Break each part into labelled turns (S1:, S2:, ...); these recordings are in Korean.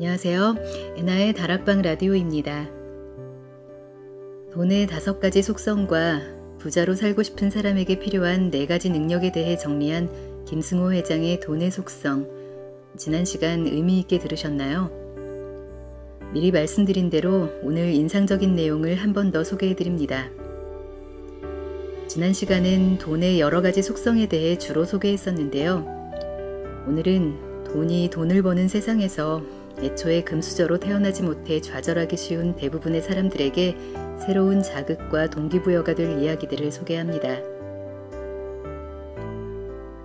S1: 안녕하세요. 애나의 다락방 라디오입니다. 돈의 5가지 속성과 부자로 살고 싶은 사람에게 필요한 4가지 능력에 대해 정리한 김승호 회장의 돈의 속성. 지난 시간 의미 있게 들으셨나요? 미리 말씀드린 대로 오늘 인상적인 내용을 한 번 더 소개해 드립니다. 지난 시간은 돈의 여러 가지 속성에 대해 주로 소개했었는데요. 오늘은 돈이 돈을 버는 세상에서 애초에 금수저로 태어나지 못해 좌절하기 쉬운 대부분의 사람들에게 새로운 자극과 동기부여가 될 이야기들을 소개합니다.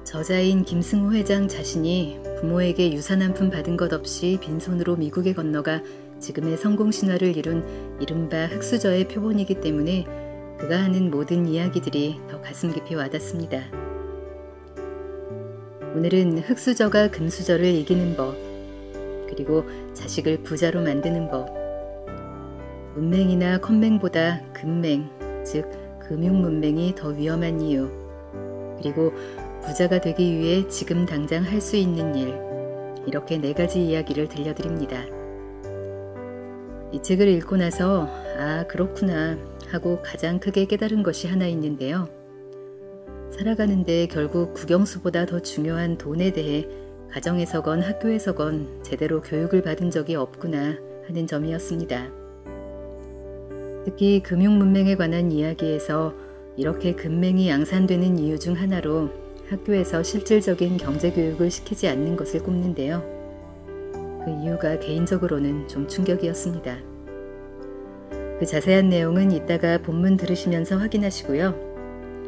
S1: 저자인 김승호 회장 자신이 부모에게 유산 한 푼 받은 것 없이 빈손으로 미국에 건너가 지금의 성공 신화를 이룬 이른바 흑수저의 표본이기 때문에 그가 하는 모든 이야기들이 더 가슴 깊이 와닿습니다. 오늘은 흑수저가 금수저를 이기는 법, 그리고 자식을 부자로 만드는 법, 문맹이나 컴맹보다 금맹, 즉 금융문맹이 더 위험한 이유, 그리고 부자가 되기 위해 지금 당장 할 수 있는 일, 이렇게 4가지 이야기를 들려드립니다. 이 책을 읽고 나서 아 그렇구나 하고 가장 크게 깨달은 것이 하나 있는데요. 살아가는데 결국 국영수보다 더 중요한 돈에 대해 가정에서건 학교에서건 제대로 교육을 받은 적이 없구나 하는 점이었습니다. 특히 금융문맹에 관한 이야기에서 이렇게 금맹이 양산되는 이유 중 하나로 학교에서 실질적인 경제교육을 시키지 않는 것을 꼽는데요. 그 이유가 개인적으로는 좀 충격이었습니다. 그 자세한 내용은 이따가 본문 들으시면서 확인하시고요.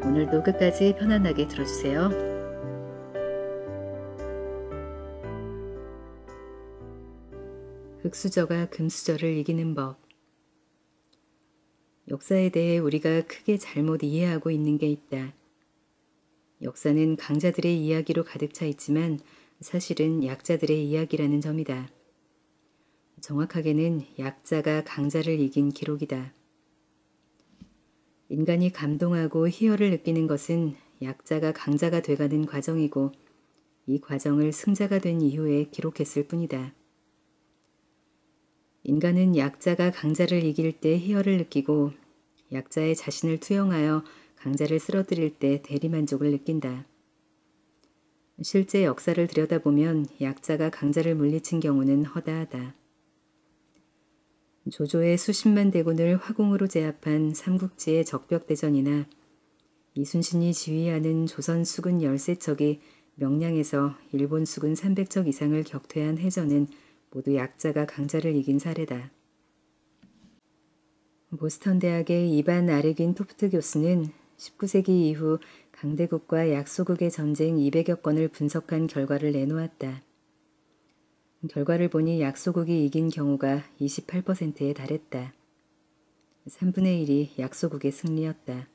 S1: 오늘도 끝까지 편안하게 들어주세요. 흑수저가 금수저를 이기는 법. 역사에 대해 우리가 크게 잘못 이해하고 있는 게 있다. 역사는 강자들의 이야기로 가득 차 있지만 사실은 약자들의 이야기라는 점이다. 정확하게는 약자가 강자를 이긴 기록이다. 인간이 감동하고 희열을 느끼는 것은 약자가 강자가 돼가는 과정이고 이 과정을 승자가 된 이후에 기록했을 뿐이다. 인간은 약자가 강자를 이길 때 희열을 느끼고 약자의 자신을 투영하여 강자를 쓰러뜨릴 때 대리만족을 느낀다. 실제 역사를 들여다보면 약자가 강자를 물리친 경우는 허다하다. 조조의 수십만 대군을 화공으로 제압한 삼국지의 적벽대전이나 이순신이 지휘하는 조선 수군 13척이 명량에서 일본 수군 300척 이상을 격퇴한 해전은 모두 약자가 강자를 이긴 사례다. 보스턴 대학의 이반 아레긴 토프트 교수는 19세기 이후 강대국과 약소국의 전쟁 200여 건을 분석한 결과를 내놓았다. 결과를 보니 약소국이 이긴 경우가 28%에 달했다. 3분의 1이 약소국의 승리였다.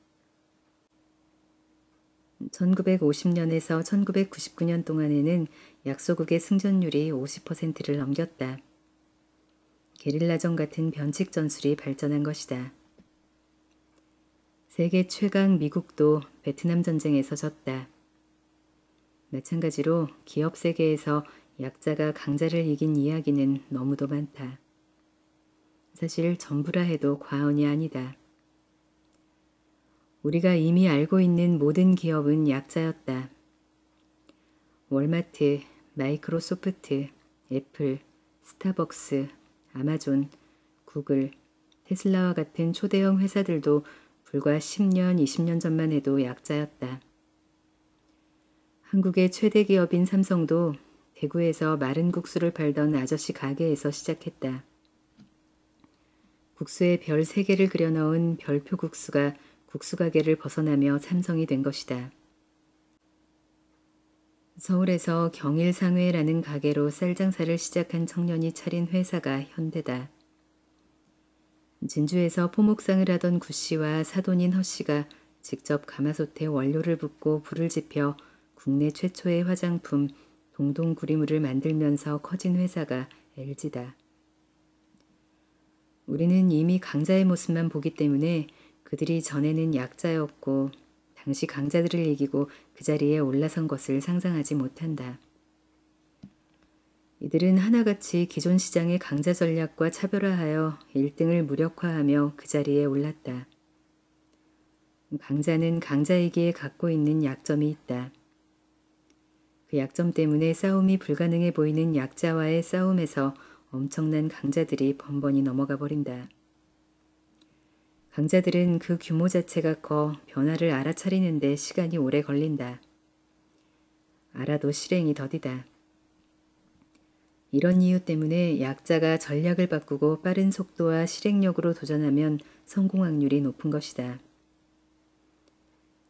S1: 1950년에서 1999년 동안에는 약소국의 승전율이 50%를 넘겼다. 게릴라전 같은 변칙 전술이 발전한 것이다. 세계 최강 미국도 베트남 전쟁에서 졌다. 마찬가지로 기업 세계에서 약자가 강자를 이긴 이야기는 너무도 많다. 사실 전부라 해도 과언이 아니다. 우리가 이미 알고 있는 모든 기업은 약자였다. 월마트, 마이크로소프트, 애플, 스타벅스, 아마존, 구글, 테슬라와 같은 초대형 회사들도 불과 10년, 20년 전만 해도 약자였다. 한국의 최대 기업인 삼성도 대구에서 마른 국수를 팔던 아저씨 가게에서 시작했다. 국수에 별 3개를 그려넣은 별표 국수가 국수 가게를 벗어나며 삼성이 된 것이다. 서울에서 경일상회라는 가게로 쌀장사를 시작한 청년이 차린 회사가 현대다. 진주에서 포목상을 하던 구씨와 사돈인 허씨가 직접 가마솥에 원료를 붓고 불을 지펴 국내 최초의 화장품 동동구리물을 만들면서 커진 회사가 LG다. 우리는 이미 강자의 모습만 보기 때문에 그들이 전에는 약자였고 당시 강자들을 이기고 그 자리에 올라선 것을 상상하지 못한다. 이들은 하나같이 기존 시장의 강자 전략과 차별화하여 1등을 무력화하며 그 자리에 올랐다. 강자는 강자이기에 갖고 있는 약점이 있다. 그 약점 때문에 싸움이 불가능해 보이는 약자와의 싸움에서 엄청난 강자들이 번번이 넘어가 버린다. 강자들은 그 규모 자체가 커 변화를 알아차리는데 시간이 오래 걸린다. 알아도 실행이 더디다. 이런 이유 때문에 약자가 전략을 바꾸고 빠른 속도와 실행력으로 도전하면 성공 확률이 높은 것이다.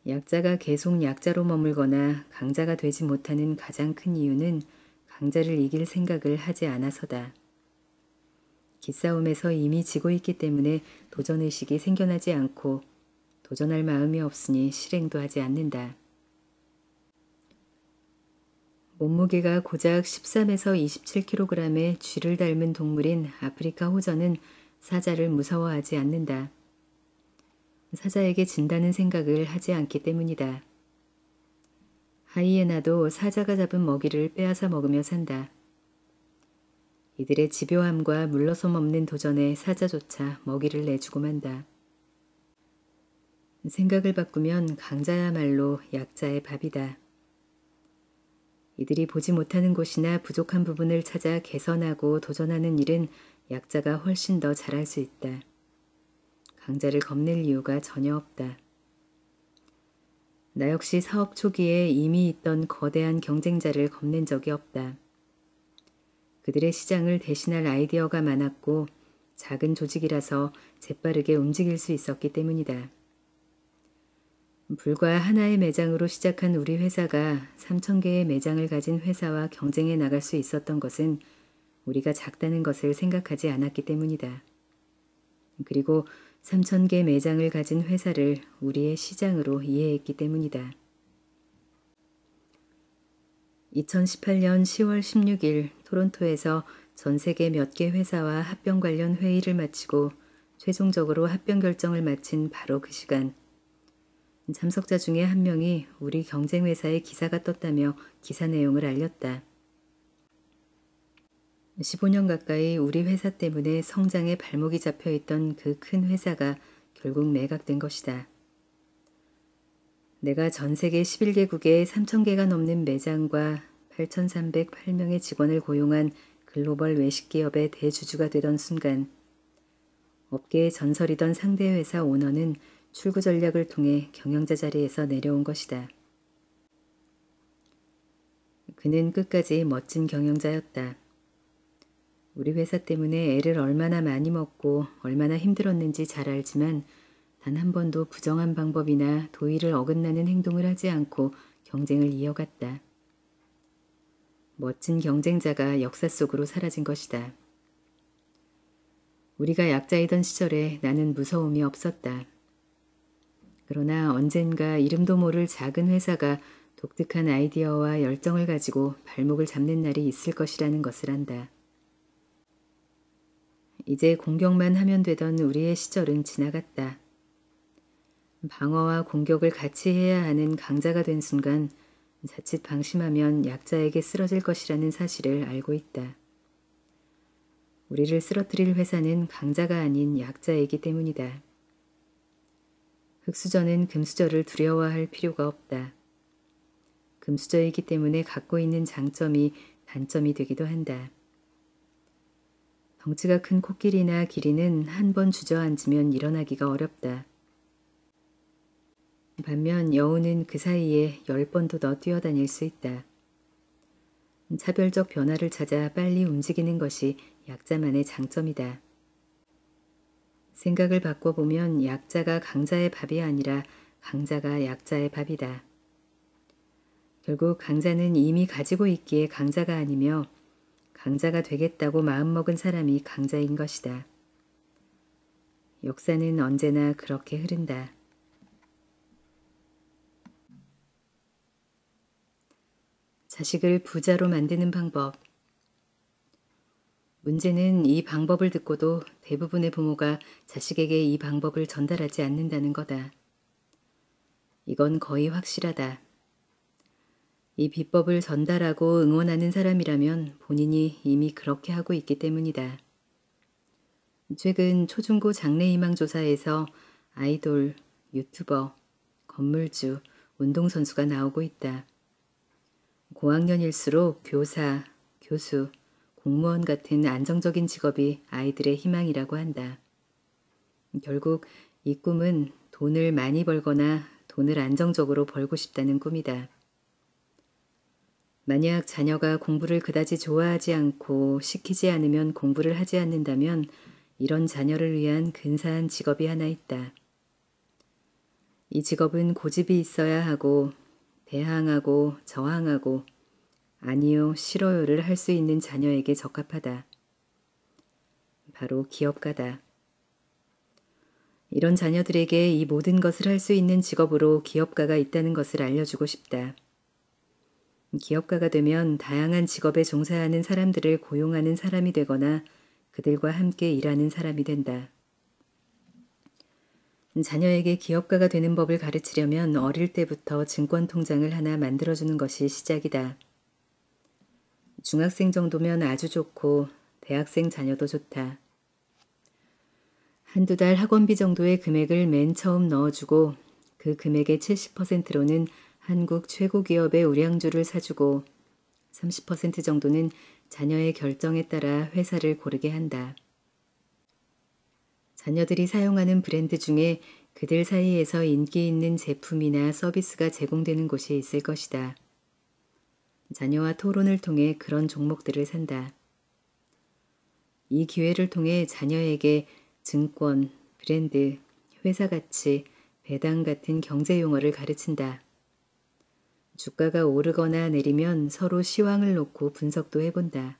S1: 약자가 계속 약자로 머물거나 강자가 되지 못하는 가장 큰 이유는 강자를 이길 생각을 하지 않아서다. 기싸움에서 이미 지고 있기 때문에 도전의식이 생겨나지 않고 도전할 마음이 없으니 실행도 하지 않는다. 몸무게가 고작 13에서 27kg의 쥐를 닮은 동물인 아프리카 호전은 사자를 무서워하지 않는다. 사자에게 진다는 생각을 하지 않기 때문이다. 하이에나도 사자가 잡은 먹이를 빼앗아 먹으며 산다. 이들의 집요함과 물러섬 없는 도전에 사자조차 먹이를 내주고 만다. 생각을 바꾸면 강자야말로 약자의 밥이다. 이들이 보지 못하는 곳이나 부족한 부분을 찾아 개선하고 도전하는 일은 약자가 훨씬 더 잘할 수 있다. 강자를 겁낼 이유가 전혀 없다. 나 역시 사업 초기에 이미 있던 거대한 경쟁자를 겁낸 적이 없다. 그들의 시장을 대신할 아이디어가 많았고 작은 조직이라서 재빠르게 움직일 수 있었기 때문이다. 불과 하나의 매장으로 시작한 우리 회사가 3,000개의 매장을 가진 회사와 경쟁해 나갈 수 있었던 것은 우리가 작다는 것을 생각하지 않았기 때문이다. 그리고 3,000개 매장을 가진 회사를 우리의 시장으로 이해했기 때문이다. 2018년 10월 16일 토론토에서 전 세계 몇 개 회사와 합병 관련 회의를 마치고 최종적으로 합병 결정을 마친 바로 그 시간, 참석자 중에 한 명이 우리 경쟁 회사의 기사가 떴다며 기사 내용을 알렸다. 15년 가까이 우리 회사 때문에 성장에 발목이 잡혀있던 그 큰 회사가 결국 매각된 것이다. 내가 전 세계 11개국에 3,000개가 넘는 매장과 8,308명의 직원을 고용한 글로벌 외식 기업의 대주주가 되던 순간, 업계의 전설이던 상대 회사 오너는 출구 전략을 통해 경영자 자리에서 내려온 것이다. 그는 끝까지 멋진 경영자였다. 우리 회사 때문에 애를 얼마나 많이 먹고 얼마나 힘들었는지 잘 알지만 단 한 번도 부정한 방법이나 도의를 어긋나는 행동을 하지 않고 경쟁을 이어갔다. 멋진 경쟁자가 역사 속으로 사라진 것이다. 우리가 약자이던 시절에 나는 무서움이 없었다. 그러나 언젠가 이름도 모를 작은 회사가 독특한 아이디어와 열정을 가지고 발목을 잡는 날이 있을 것이라는 것을 안다. 이제 공격만 하면 되던 우리의 시절은 지나갔다. 방어와 공격을 같이 해야 하는 강자가 된 순간 자칫 방심하면 약자에게 쓰러질 것이라는 사실을 알고 있다. 우리를 쓰러뜨릴 회사는 강자가 아닌 약자이기 때문이다. 흙수저는 금수저를 두려워할 필요가 없다. 금수저이기 때문에 갖고 있는 장점이 단점이 되기도 한다. 덩치가 큰 코끼리나 기린은 한 번 주저앉으면 일어나기가 어렵다. 반면 여우는 그 사이에 10번도 더 뛰어다닐 수 있다. 차별적 변화를 찾아 빨리 움직이는 것이 약자만의 장점이다. 생각을 바꿔보면 약자가 강자의 밥이 아니라 강자가 약자의 밥이다. 결국 강자는 이미 가지고 있기에 강자가 아니며 강자가 되겠다고 마음먹은 사람이 강자인 것이다. 역사는 언제나 그렇게 흐른다. 자식을 부자로 만드는 방법. 문제는 이 방법을 듣고도 대부분의 부모가 자식에게 이 방법을 전달하지 않는다는 거다. 이건 거의 확실하다. 이 비법을 전달하고 응원하는 사람이라면 본인이 이미 그렇게 하고 있기 때문이다. 최근 초중고 장래희망조사에서 아이돌, 유튜버, 건물주, 운동선수가 나오고 있다. 고학년일수록 교사, 교수, 공무원 같은 안정적인 직업이 아이들의 희망이라고 한다. 결국 이 꿈은 돈을 많이 벌거나 돈을 안정적으로 벌고 싶다는 꿈이다. 만약 자녀가 공부를 그다지 좋아하지 않고 시키지 않으면 공부를 하지 않는다면 이런 자녀를 위한 근사한 직업이 하나 있다. 이 직업은 고집이 있어야 하고 대항하고 저항하고 아니요, 싫어요를 할 수 있는 자녀에게 적합하다. 바로 기업가다. 이런 자녀들에게 이 모든 것을 할 수 있는 직업으로 기업가가 있다는 것을 알려주고 싶다. 기업가가 되면 다양한 직업에 종사하는 사람들을 고용하는 사람이 되거나 그들과 함께 일하는 사람이 된다. 자녀에게 기업가가 되는 법을 가르치려면 어릴 때부터 증권통장을 하나 만들어주는 것이 시작이다. 중학생 정도면 아주 좋고 대학생 자녀도 좋다. 한두 달 학원비 정도의 금액을 맨 처음 넣어주고 그 금액의 70%로는 한국 최고 기업의 우량주를 사주고 30% 정도는 자녀의 결정에 따라 회사를 고르게 한다. 자녀들이 사용하는 브랜드 중에 그들 사이에서 인기 있는 제품이나 서비스가 제공되는 곳이 있을 것이다. 자녀와 토론을 통해 그런 종목들을 산다. 이 기회를 통해 자녀에게 증권, 브랜드, 회사 가치, 배당 같은 경제 용어를 가르친다. 주가가 오르거나 내리면 서로 시황을 놓고 분석도 해본다.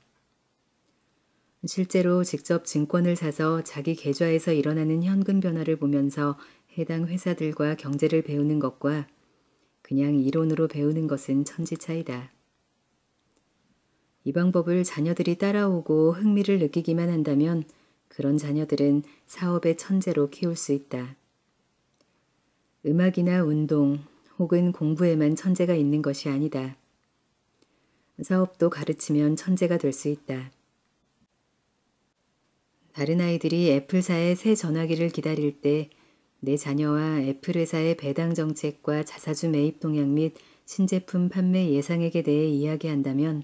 S1: 실제로 직접 증권을 사서 자기 계좌에서 일어나는 현금 변화를 보면서 해당 회사들과 경제를 배우는 것과 그냥 이론으로 배우는 것은 천지 차이다. 이 방법을 자녀들이 따라오고 흥미를 느끼기만 한다면 그런 자녀들은 사업의 천재로 키울 수 있다. 음악이나 운동 혹은 공부에만 천재가 있는 것이 아니다. 사업도 가르치면 천재가 될 수 있다. 다른 아이들이 애플사의 새 전화기를 기다릴 때 내 자녀와 애플 회사의 배당 정책과 자사주 매입 동향 및 신제품 판매 예상액에 대해 이야기한다면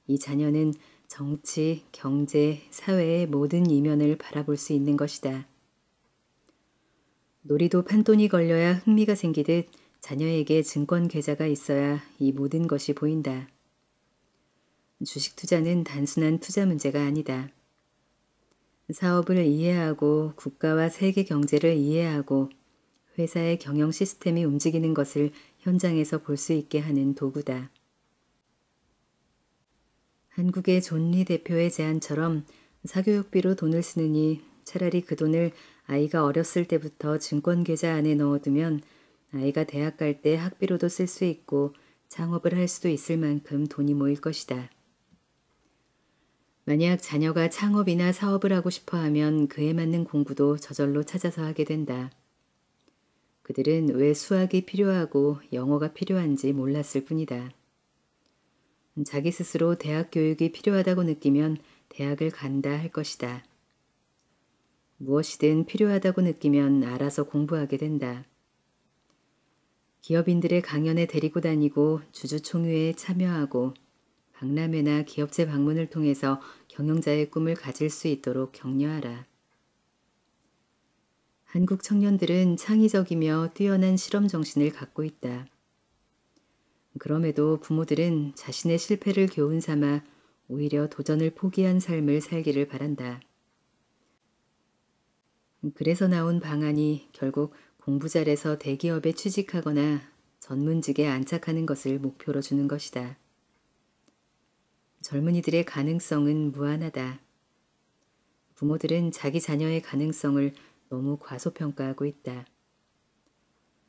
S1: 이 자녀는 정치, 경제, 사회의 모든 이면을 바라볼 수 있는 것이다. 놀이도 판돈이 걸려야 흥미가 생기듯 자녀에게 증권 계좌가 있어야 이 모든 것이 보인다. 주식 투자는 단순한 투자 문제가 아니다. 사업을 이해하고 국가와 세계 경제를 이해하고 회사의 경영 시스템이 움직이는 것을 현장에서 볼 수 있게 하는 도구다. 한국의 존 리 대표의 제안처럼 사교육비로 돈을 쓰느니 차라리 그 돈을 아이가 어렸을 때부터 증권 계좌 안에 넣어두면 아이가 대학 갈 때 학비로도 쓸 수 있고 창업을 할 수도 있을 만큼 돈이 모일 것이다. 만약 자녀가 창업이나 사업을 하고 싶어 하면 그에 맞는 공부도 저절로 찾아서 하게 된다. 그들은 왜 수학이 필요하고 영어가 필요한지 몰랐을 뿐이다. 자기 스스로 대학 교육이 필요하다고 느끼면 대학을 간다 할 것이다. 무엇이든 필요하다고 느끼면 알아서 공부하게 된다. 기업인들의 강연에 데리고 다니고 주주총회에 참여하고 박람회나 기업체 방문을 통해서 경영자의 꿈을 가질 수 있도록 격려하라. 한국 청년들은 창의적이며 뛰어난 실험 정신을 갖고 있다. 그럼에도 부모들은 자신의 실패를 교훈 삼아 오히려 도전을 포기한 삶을 살기를 바란다. 그래서 나온 방안이 결국 공부 잘해서 대기업에 취직하거나 전문직에 안착하는 것을 목표로 주는 것이다. 젊은이들의 가능성은 무한하다. 부모들은 자기 자녀의 가능성을 너무 과소평가하고 있다.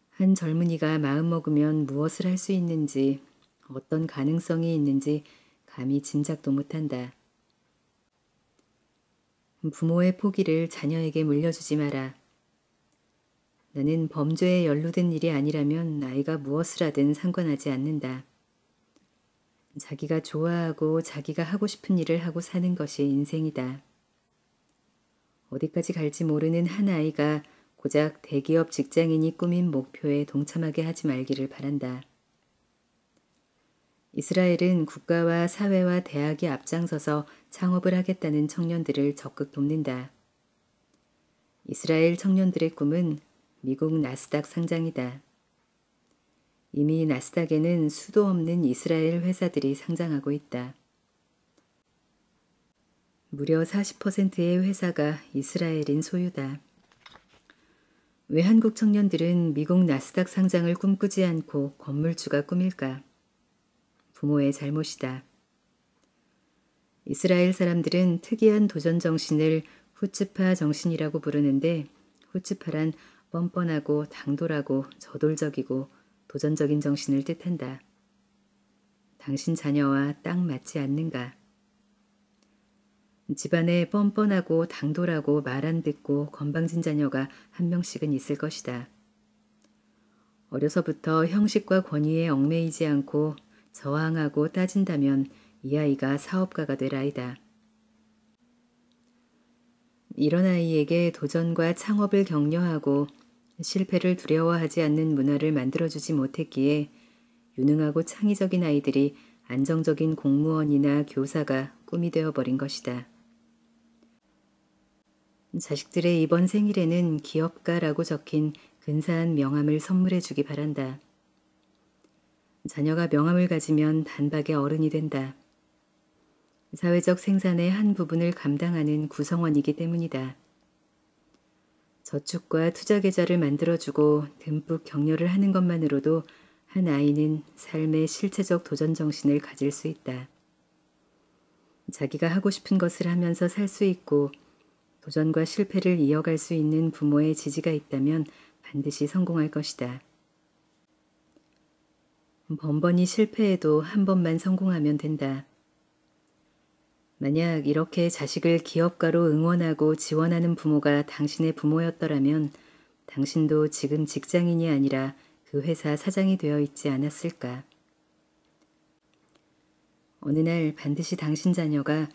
S1: 한 젊은이가 마음먹으면 무엇을 할 수 있는지, 어떤 가능성이 있는지 감히 짐작도 못한다. 부모의 포기를 자녀에게 물려주지 마라. 나는 범죄에 연루된 일이 아니라면 아이가 무엇을 하든 상관하지 않는다. 자기가 좋아하고 자기가 하고 싶은 일을 하고 사는 것이 인생이다. 어디까지 갈지 모르는 한 아이가 고작 대기업 직장인이 꾸민 목표에 동참하게 하지 말기를 바란다. 이스라엘은 국가와 사회와 대학이 앞장서서 창업을 하겠다는 청년들을 적극 돕는다. 이스라엘 청년들의 꿈은 미국 나스닥 상장이다. 이미 나스닥에는 수도 없는 이스라엘 회사들이 상장하고 있다. 무려 40%의 회사가 이스라엘인 소유다. 왜 한국 청년들은 미국 나스닥 상장을 꿈꾸지 않고 건물주가 꿈일까? 부모의 잘못이다. 이스라엘 사람들은 특이한 도전 정신을 후츠파 정신이라고 부르는데 후츠파란 뻔뻔하고 당돌하고 저돌적이고 도전적인 정신을 뜻한다. 당신 자녀와 딱 맞지 않는가? 집안에 뻔뻔하고 당돌하고 말 안 듣고 건방진 자녀가 한 명씩은 있을 것이다. 어려서부터 형식과 권위에 얽매이지 않고 저항하고 따진다면 이 아이가 사업가가 될 아이다. 이런 아이에게 도전과 창업을 격려하고 실패를 두려워하지 않는 문화를 만들어주지 못했기에 유능하고 창의적인 아이들이 안정적인 공무원이나 교사가 꿈이 되어버린 것이다. 자식들의 이번 생일에는 기업가라고 적힌 근사한 명함을 선물해 주기 바란다. 자녀가 명함을 가지면 단박에 어른이 된다. 사회적 생산의 한 부분을 감당하는 구성원이기 때문이다. 저축과 투자 계좌를 만들어주고 듬뿍 격려를 하는 것만으로도 한 아이는 삶의 실체적 도전 정신을 가질 수 있다. 자기가 하고 싶은 것을 하면서 살 수 있고 도전과 실패를 이어갈 수 있는 부모의 지지가 있다면 반드시 성공할 것이다. 번번이 실패해도 한 번만 성공하면 된다. 만약 이렇게 자식을 기업가로 응원하고 지원하는 부모가 당신의 부모였더라면 당신도 지금 직장인이 아니라 그 회사 사장이 되어 있지 않았을까. 어느 날 반드시 당신 자녀가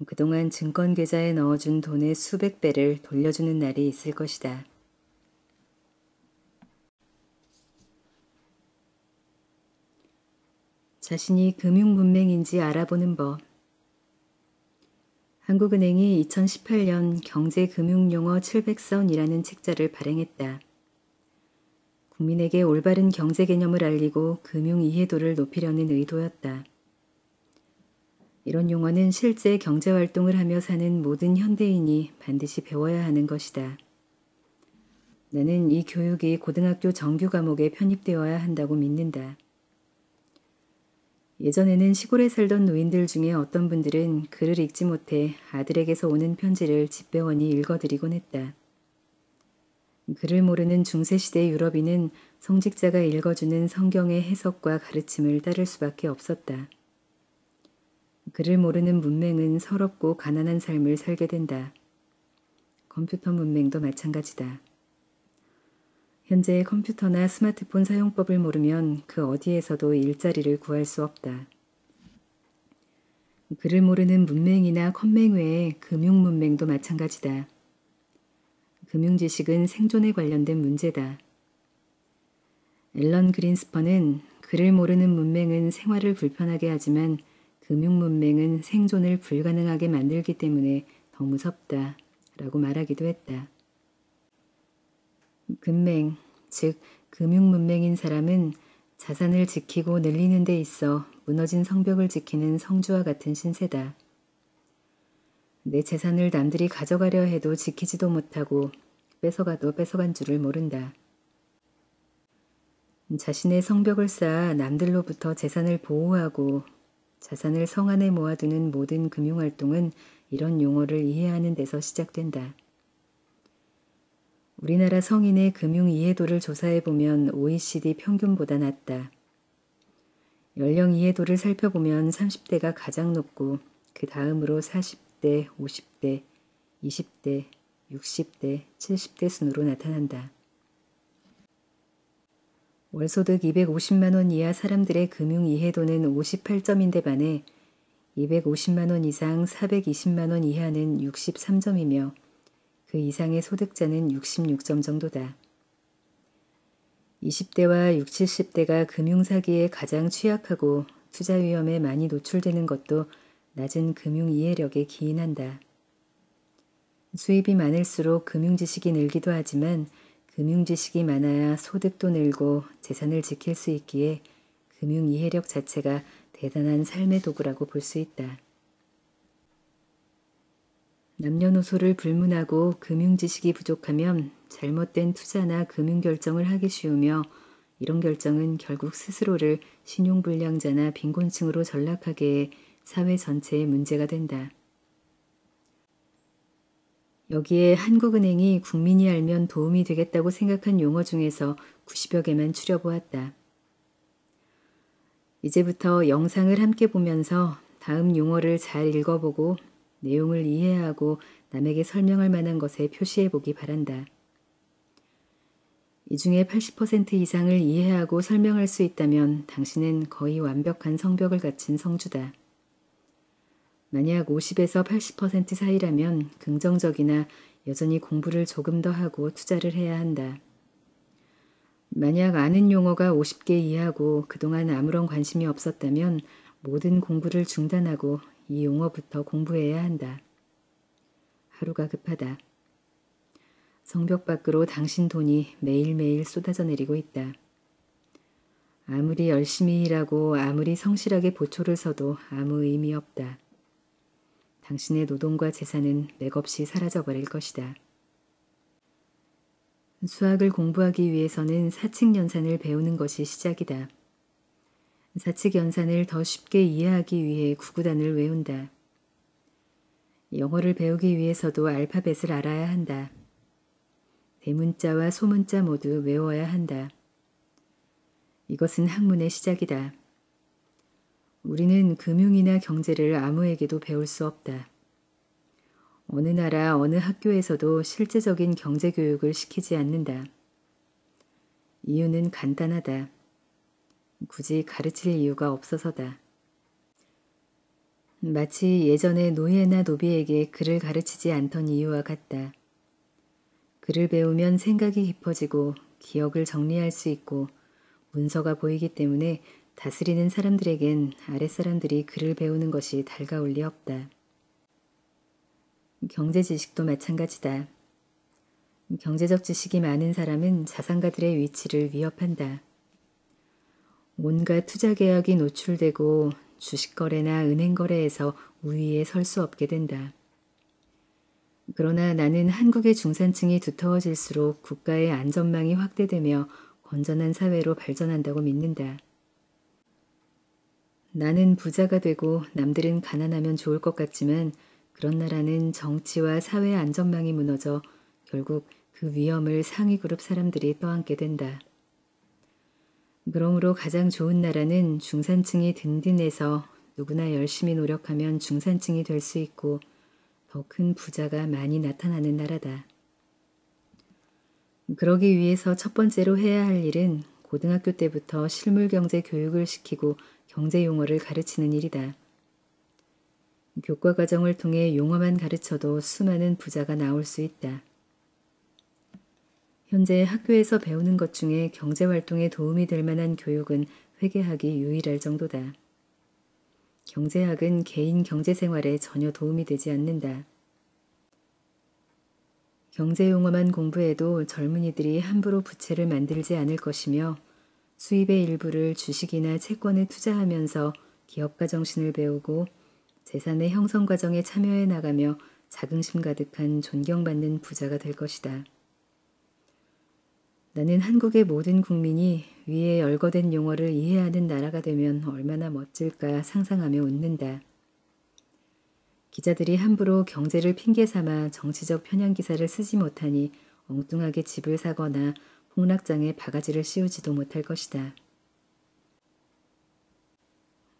S1: 그동안 증권 계좌에 넣어준 돈의 수백 배를 돌려주는 날이 있을 것이다. 자신이 금융문맹인지 알아보는 법. 한국은행이 2018년 경제금융용어 700선이라는 책자를 발행했다. 국민에게 올바른 경제 개념을 알리고 금융 이해도를 높이려는 의도였다. 이런 용어는 실제 경제활동을 하며 사는 모든 현대인이 반드시 배워야 하는 것이다. 나는 이 교육이 고등학교 정규 과목에 편입되어야 한다고 믿는다. 예전에는 시골에 살던 노인들 중에 어떤 분들은 글을 읽지 못해 아들에게서 오는 편지를 집배원이 읽어드리곤 했다. 글을 모르는 중세시대 유럽인은 성직자가 읽어주는 성경의 해석과 가르침을 따를 수밖에 없었다. 글을 모르는 문맹은 서럽고 가난한 삶을 살게 된다. 컴퓨터 문맹도 마찬가지다. 현재 컴퓨터나 스마트폰 사용법을 모르면 그 어디에서도 일자리를 구할 수 없다. 글을 모르는 문맹이나 컴맹 외에 금융 문맹도 마찬가지다. 금융 지식은 생존에 관련된 문제다. 앨런 그린스펀은 글을 모르는 문맹은 생활을 불편하게 하지만 금융 문맹은 생존을 불가능하게 만들기 때문에 더 무섭다 라고 말하기도 했다. 금맹, 즉 금융 문맹인 사람은 자산을 지키고 늘리는 데 있어 무너진 성벽을 지키는 성주와 같은 신세다. 내 재산을 남들이 가져가려 해도 지키지도 못하고 뺏어가도 뺏어간 줄을 모른다. 자신의 성벽을 쌓아 남들로부터 재산을 보호하고 자산을 성 안에 모아두는 모든 금융활동은 이런 용어를 이해하는 데서 시작된다. 우리나라 성인의 금융 이해도를 조사해보면 OECD 평균보다 낮다. 연령 이해도를 살펴보면 30대가 가장 높고 그 다음으로 40대, 50대, 20대, 60대, 70대 순으로 나타난다. 월소득 250만 원 이하 사람들의 금융 이해도는 58점인데 반해 250만 원 이상 420만 원 이하는 63점이며 그 이상의 소득자는 66점 정도다. 20대와 60, 70대가 금융사기에 가장 취약하고 투자 위험에 많이 노출되는 것도 낮은 금융 이해력에 기인한다. 수입이 많을수록 금융 지식이 늘기도 하지만 금융 지식이 많아야 소득도 늘고 재산을 지킬 수 있기에 금융 이해력 자체가 대단한 삶의 도구라고 볼 수 있다. 남녀노소를 불문하고 금융 지식이 부족하면 잘못된 투자나 금융 결정을 하기 쉬우며 이런 결정은 결국 스스로를 신용불량자나 빈곤층으로 전락하게 해 사회 전체의 문제가 된다. 여기에 한국은행이 국민이 알면 도움이 되겠다고 생각한 용어 중에서 90여 개만 추려보았다. 이제부터 영상을 함께 보면서 다음 용어를 잘 읽어보고 내용을 이해하고 남에게 설명할 만한 것에 표시해보기 바란다. 이 중에 80% 이상을 이해하고 설명할 수 있다면 당신은 거의 완벽한 성벽을 갖춘 성주다. 만약 50에서 80% 사이라면 긍정적이나 여전히 공부를 조금 더 하고 투자를 해야 한다. 만약 아는 용어가 50개 이하고 그동안 아무런 관심이 없었다면 모든 공부를 중단하고 이 용어부터 공부해야 한다. 하루가 급하다. 성벽 밖으로 당신 돈이 매일매일 쏟아져 내리고 있다. 아무리 열심히 일하고 아무리 성실하게 보초를 서도 아무 의미 없다. 당신의 노동과 재산은 맥없이 사라져버릴 것이다. 수학을 공부하기 위해서는 사칙연산을 배우는 것이 시작이다. 사칙연산을 더 쉽게 이해하기 위해 구구단을 외운다. 영어를 배우기 위해서도 알파벳을 알아야 한다. 대문자와 소문자 모두 외워야 한다. 이것은 학문의 시작이다. 우리는 금융이나 경제를 아무에게도 배울 수 없다. 어느 나라 어느 학교에서도 실제적인 경제교육을 시키지 않는다. 이유는 간단하다. 굳이 가르칠 이유가 없어서다. 마치 예전에 노예나 노비에게 글을 가르치지 않던 이유와 같다. 글을 배우면 생각이 깊어지고 기억을 정리할 수 있고 문서가 보이기 때문에 다스리는 사람들에겐 아랫사람들이 글을 배우는 것이 달가울 리 없다. 경제 지식도 마찬가지다. 경제적 지식이 많은 사람은 자산가들의 위치를 위협한다. 온갖 투자 계약이 노출되고 주식거래나 은행거래에서 우위에 설 수 없게 된다. 그러나 나는 한국의 중산층이 두터워질수록 국가의 안전망이 확대되며 건전한 사회로 발전한다고 믿는다. 나는 부자가 되고 남들은 가난하면 좋을 것 같지만 그런 나라는 정치와 사회 안전망이 무너져 결국 그 위험을 상위 그룹 사람들이 떠안게 된다. 그러므로 가장 좋은 나라는 중산층이 든든해서 누구나 열심히 노력하면 중산층이 될 수 있고 더 큰 부자가 많이 나타나는 나라다. 그러기 위해서 첫 번째로 해야 할 일은 고등학교 때부터 실물경제 교육을 시키고 경제 용어를 가르치는 일이다. 교과 과정을 통해 용어만 가르쳐도 수많은 부자가 나올 수 있다. 현재 학교에서 배우는 것 중에 경제활동에 도움이 될 만한 교육은 회계학이 유일할 정도다. 경제학은 개인 경제생활에 전혀 도움이 되지 않는다. 경제용어만 공부해도 젊은이들이 함부로 부채를 만들지 않을 것이며 수입의 일부를 주식이나 채권에 투자하면서 기업가 정신을 배우고 재산의 형성 과정에 참여해 나가며 자긍심 가득한 존경받는 부자가 될 것이다. 나는 한국의 모든 국민이 위에 열거된 용어를 이해하는 나라가 되면 얼마나 멋질까 상상하며 웃는다. 기자들이 함부로 경제를 핑계 삼아 정치적 편향 기사를 쓰지 못하니 엉뚱하게 집을 사거나 폭락장에 바가지를 씌우지도 못할 것이다.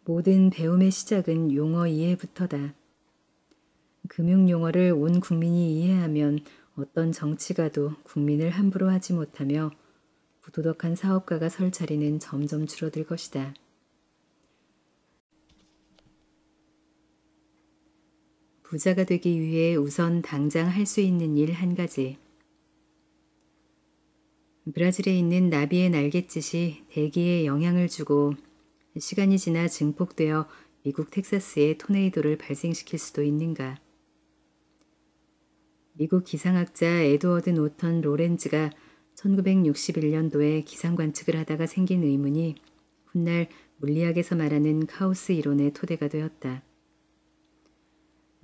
S1: 모든 배움의 시작은 용어 이해부터다. 금융용어를 온 국민이 이해하면 어떤 정치가도 국민을 함부로 하지 못하며 부도덕한 사업가가 설 자리는 점점 줄어들 것이다. 부자가 되기 위해 우선 당장 할 수 있는 일 한 가지. 브라질에 있는 나비의 날갯짓이 대기에 영향을 주고 시간이 지나 증폭되어 미국 텍사스에 토네이도를 발생시킬 수도 있는가. 미국 기상학자 에드워드 노턴 로렌즈가 1961년도에 기상 관측을 하다가 생긴 의문이 훗날 물리학에서 말하는 카오스 이론의 토대가 되었다.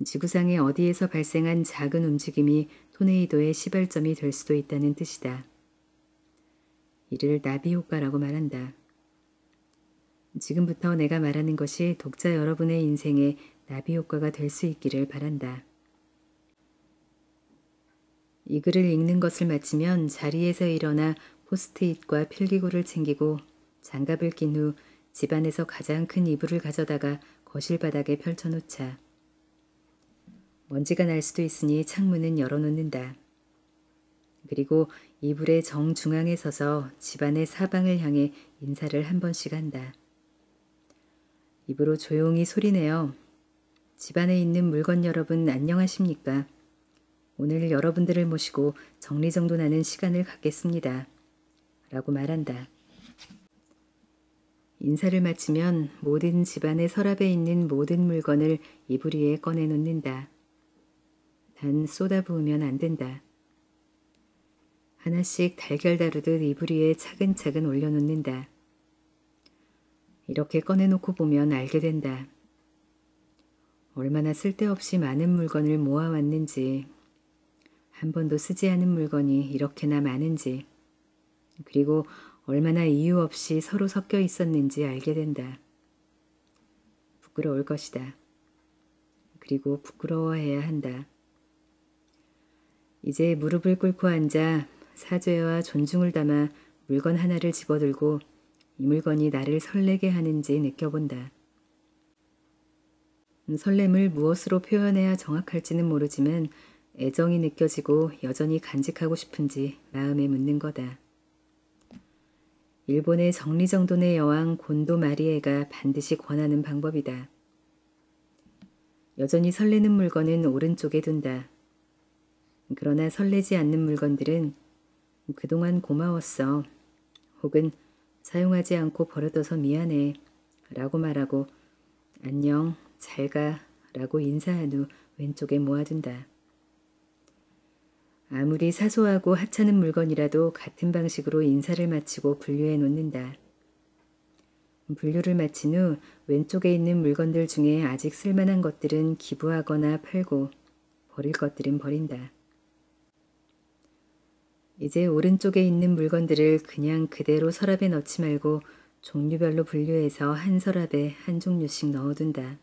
S1: 지구상의 어디에서 발생한 작은 움직임이 토네이도의 시발점이 될 수도 있다는 뜻이다. 이를 나비 효과라고 말한다. 지금부터 내가 말하는 것이 독자 여러분의 인생에 나비 효과가 될 수 있기를 바란다. 이 글을 읽는 것을 마치면 자리에서 일어나 포스트잇과 필기구를 챙기고 장갑을 낀 후 집안에서 가장 큰 이불을 가져다가 거실 바닥에 펼쳐놓자. 먼지가 날 수도 있으니 창문은 열어놓는다. 그리고 이불의 정중앙에 서서 집안의 사방을 향해 인사를 한 번씩 한다. 입으로 조용히 소리내어 집안에 있는 물건 여러분 안녕하십니까? 오늘 여러분들을 모시고 정리정돈하는 시간을 갖겠습니다. 라고 말한다. 인사를 마치면 모든 집안의 서랍에 있는 모든 물건을 이불 위에 꺼내놓는다. 단 쏟아부으면 안 된다. 하나씩 달걀 다루듯 이불 위에 차근차근 올려놓는다. 이렇게 꺼내놓고 보면 알게 된다. 얼마나 쓸데없이 많은 물건을 모아왔는지, 한 번도 쓰지 않은 물건이 이렇게나 많은지, 그리고 얼마나 이유 없이 서로 섞여 있었는지 알게 된다. 부끄러울 것이다. 그리고 부끄러워해야 한다. 이제 무릎을 꿇고 앉아 사죄와 존중을 담아 물건 하나를 집어들고 이 물건이 나를 설레게 하는지 느껴본다. 설렘을 무엇으로 표현해야 정확할지는 모르지만 애정이 느껴지고 여전히 간직하고 싶은지 마음에 묻는 거다. 일본의 정리정돈의 여왕 곤도 마리에가 반드시 권하는 방법이다. 여전히 설레는 물건은 오른쪽에 둔다. 그러나 설레지 않는 물건들은 그동안 고마웠어. 혹은 사용하지 않고 버려둬서 미안해 라고 말하고 안녕, 잘가 라고 인사한 후 왼쪽에 모아둔다. 아무리 사소하고 하찮은 물건이라도 같은 방식으로 인사를 마치고 분류해 놓는다. 분류를 마친 후 왼쪽에 있는 물건들 중에 아직 쓸만한 것들은 기부하거나 팔고 버릴 것들은 버린다. 이제 오른쪽에 있는 물건들을 그냥 그대로 서랍에 넣지 말고 종류별로 분류해서 한 서랍에 한 종류씩 넣어둔다.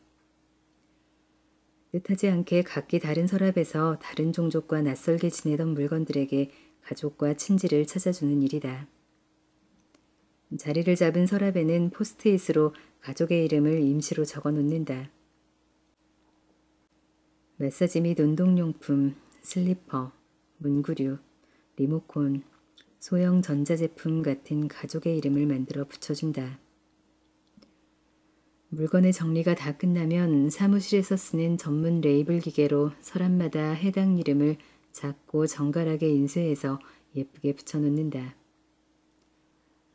S1: 뜻하지 않게 각기 다른 서랍에서 다른 종족과 낯설게 지내던 물건들에게 가족과 친지를 찾아주는 일이다. 자리를 잡은 서랍에는 포스트잇으로 가족의 이름을 임시로 적어 놓는다. 마사지 및 운동용품, 슬리퍼, 문구류, 리모콘, 소형 전자제품 같은 가족의 이름을 만들어 붙여준다. 물건의 정리가 다 끝나면 사무실에서 쓰는 전문 레이블 기계로 서랍마다 해당 이름을 작고 정갈하게 인쇄해서 예쁘게 붙여놓는다.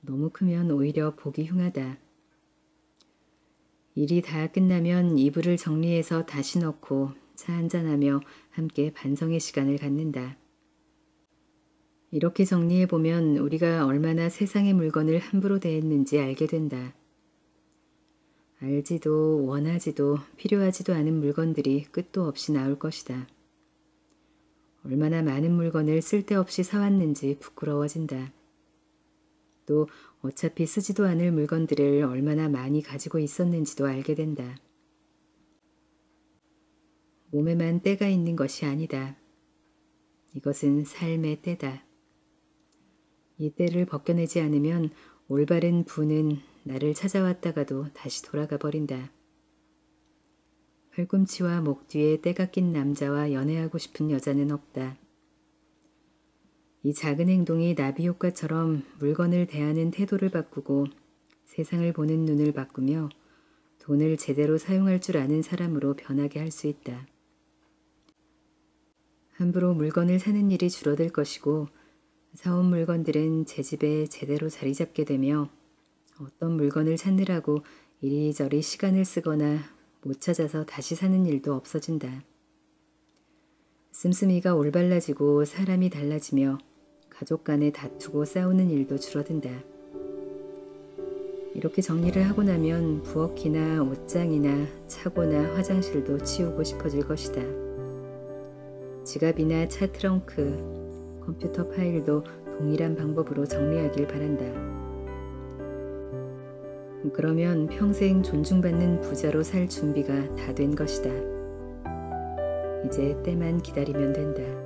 S1: 너무 크면 오히려 보기 흉하다. 일이 다 끝나면 이불을 정리해서 다시 넣고 차 한잔하며 함께 반성의 시간을 갖는다. 이렇게 정리해보면 우리가 얼마나 세상의 물건을 함부로 대했는지 알게 된다. 알지도 원하지도 필요하지도 않은 물건들이 끝도 없이 나올 것이다. 얼마나 많은 물건을 쓸데없이 사왔는지 부끄러워진다. 또 어차피 쓰지도 않을 물건들을 얼마나 많이 가지고 있었는지도 알게 된다. 몸에만 때가 있는 것이 아니다. 이것은 삶의 때다. 이 때를 벗겨내지 않으면 올바른 부는 나를 찾아왔다가도 다시 돌아가 버린다. 팔꿈치와 목 뒤에 때가 낀 남자와 연애하고 싶은 여자는 없다. 이 작은 행동이 나비 효과처럼 물건을 대하는 태도를 바꾸고 세상을 보는 눈을 바꾸며 돈을 제대로 사용할 줄 아는 사람으로 변하게 할 수 있다. 함부로 물건을 사는 일이 줄어들 것이고 사온 물건들은 제 집에 제대로 자리 잡게 되며 어떤 물건을 찾느라고 이리저리 시간을 쓰거나 못 찾아서 다시 사는 일도 없어진다. 씀씀이가 올발라지고 사람이 달라지며 가족 간에 다투고 싸우는 일도 줄어든다. 이렇게 정리를 하고 나면 부엌이나 옷장이나 차고나 화장실도 치우고 싶어질 것이다. 지갑이나 차 트렁크, 컴퓨터 파일도 동일한 방법으로 정리하길 바란다. 그러면 평생 존중받는 부자로 살 준비가 다 된 것이다. 이제 때만 기다리면 된다.